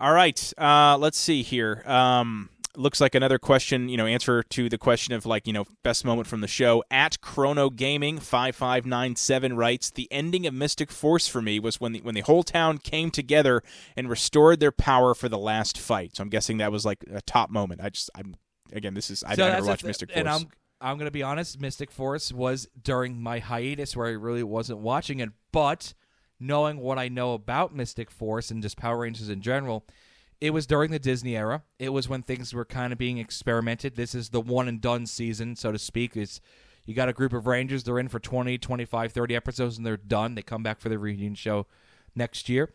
All right. Let's see here. Looks like another question, answer to the question of best moment from the show. At Chrono Gaming 5597 writes, the ending of Mystic Force for me was when the whole town came together and restored their power for the last fight. So I'm guessing that was like a top moment. I never watched Mystic Force. And I'm going to be honest, Mystic Force was during my hiatus where I really wasn't watching it, but knowing what I know about Mystic Force and just Power Rangers in general, it was during the Disney era. It was when things were kind of being experimented. This is the one-and-done season, so to speak. You got a group of Rangers. They're in for 20, 25, 30 episodes, and they're done. They come back for the reunion show next year.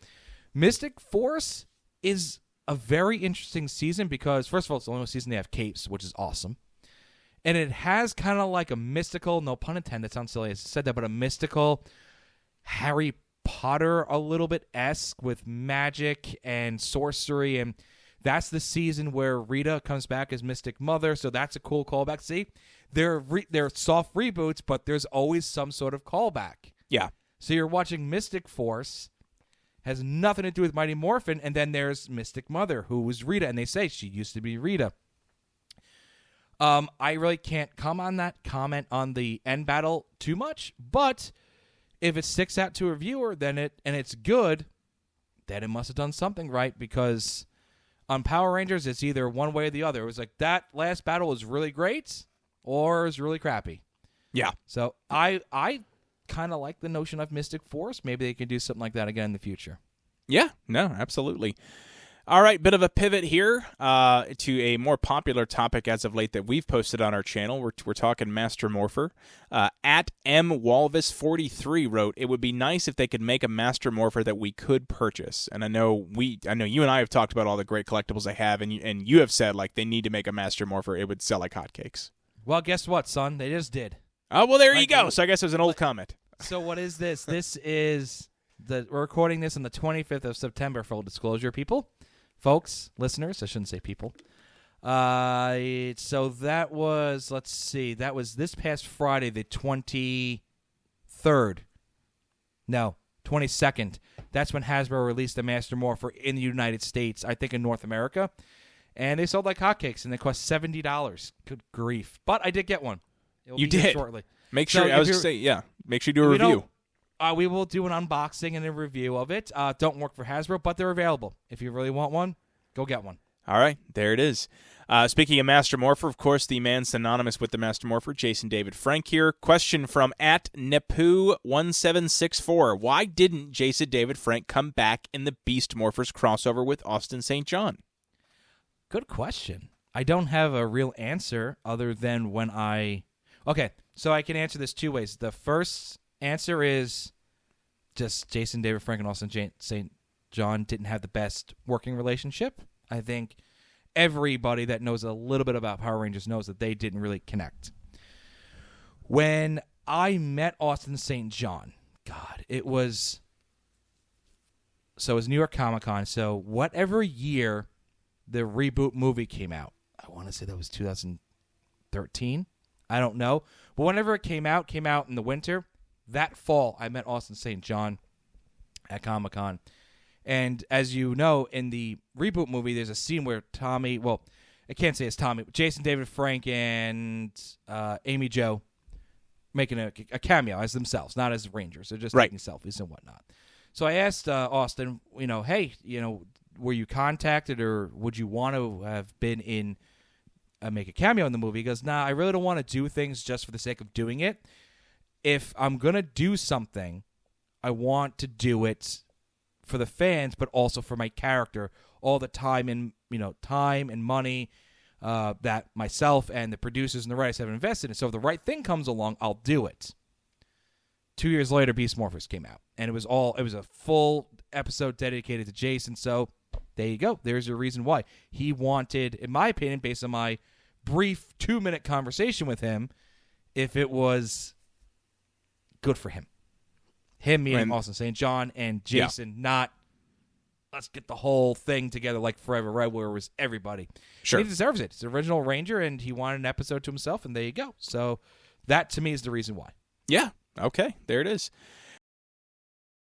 Mystic Force is a very interesting season because, first of all, it's the only season they have capes, which is awesome. And it has kind of like a mystical, no pun intended, that sounds silly as I said that, but a mystical Harry Potter a little bit esque with magic and sorcery, and that's the season where Rita comes back as Mystic Mother, so that's a cool callback. See, they're soft reboots, but there's always some sort of callback. Yeah. So you're watching Mystic Force, has nothing to do with Mighty Morphin, and then there's Mystic Mother, who was Rita, and they say she used to be Rita. I really can't comment on the end battle too much, but if it sticks out to a viewer, and it's good, then it must have done something right, because on Power Rangers, it's either one way or the other. It was like that last battle was really great or it was really crappy. Yeah. So I kind of like the notion of Mystic Force. Maybe they can do something like that again in the future. Yeah, no, absolutely. All right, bit of a pivot here to a more popular topic as of late that we've posted on our channel. We're talking Master Morpher. At MWalvis43 wrote, it would be nice if they could make a Master Morpher that we could purchase. And I know you and I have talked about all the great collectibles they have, and you have said they need to make a Master Morpher. It would sell like hotcakes. Well, guess what, son? They just did. Oh, well, there you go. So I guess it was an old comment. So what is this? This is we're recording this on the 25th of September, full disclosure, people. Folks, listeners, I shouldn't say people. So that was, let's see, that was this past Friday, the 23rd. No, 22nd. That's when Hasbro released the Master Morpher in the United States, I think in North America. And they sold like hotcakes, and they cost $70. Good grief. But I did get one. You did? Shortly. Make sure, I was just saying, yeah, make sure you do a review. We will do an unboxing and a review of it. Don't work for Hasbro, but they're available. If you really want one, go get one. All right, there it is. Speaking of Master Morpher, of course, the man synonymous with the Master Morpher, Jason David Frank here. Question from at Nepu1764. Why didn't Jason David Frank come back in the Beast Morphers crossover with Austin St. John? Good question. I don't have a real answer other than when Okay, so I can answer this two ways. The first answer is just Jason David Frank and Austin St. John didn't have the best working relationship. I think everybody that knows a little bit about Power Rangers knows that they didn't really connect. When I met Austin St. John, God, it was New York Comic Con. So whatever year the reboot movie came out, I want to say that was 2013. I don't know. But whenever it came out in the winter. That fall, I met Austin St. John at Comic-Con. And as you know, in the reboot movie, there's a scene where Tommy, well, I can't say it's Tommy, but Jason David Frank and Amy Jo making a cameo as themselves, not as Rangers. They're just taking selfies and whatnot. So I asked Austin, hey, were you contacted or would you want to have been in, make a cameo in the movie? He goes, nah, I really don't want to do things just for the sake of doing it. If I'm going to do something, I want to do it for the fans, but also for my character. All the time and money that myself and the producers and the writers have invested in. So if the right thing comes along, I'll do it. 2 years later, Beast Morphers came out, and it was a full episode dedicated to Jason. So there you go. There's a reason why he wanted, in my opinion, based on my brief 2-minute conversation with him, if it was good for him. Him meaning Austin St. John and Jason, not let's get the whole thing together like Forever Red, where it was everybody. Sure. And he deserves it. It's the original Ranger, and he wanted an episode to himself, and there you go. So that, to me, is the reason why. Yeah. Okay. There it is.